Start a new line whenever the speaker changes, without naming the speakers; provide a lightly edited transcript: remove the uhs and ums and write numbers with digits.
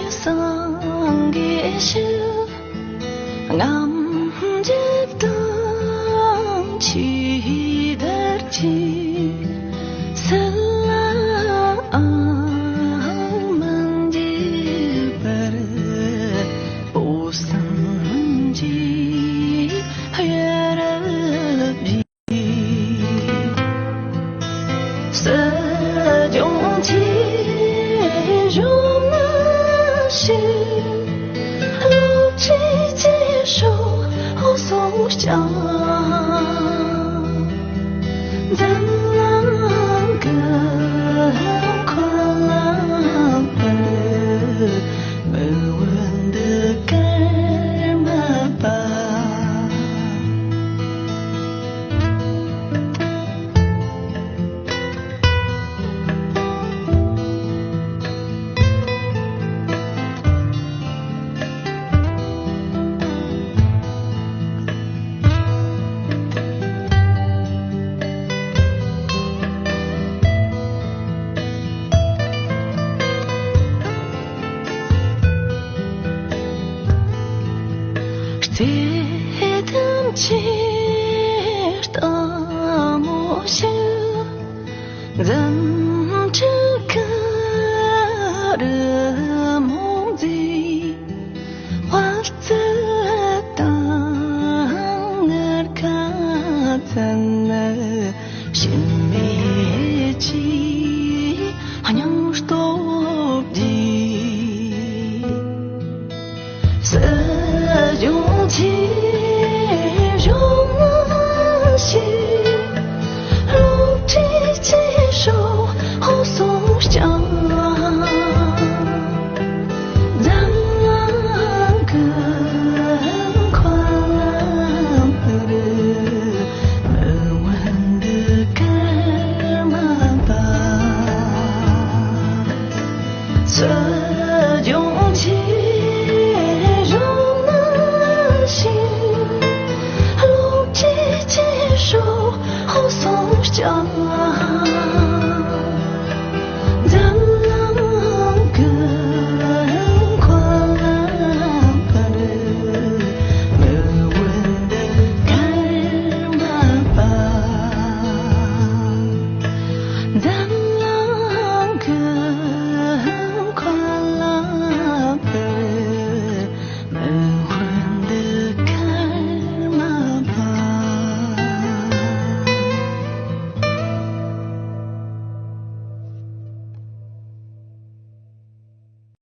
sang ghế xưa ngắm chiếc tương chỉ đất chi sella mang đi bờ bosan ji hayar bi sa jong chi jong na shi lu chi接受后松下怎能更快乐没问的干嘛吧Стыдом чешта мощь, замчка ремонти, варцетангер катана, 신매지 한양 стопди. 勇气容纳些如今接受后松下让更快乐没问的干嘛吧这勇气后松下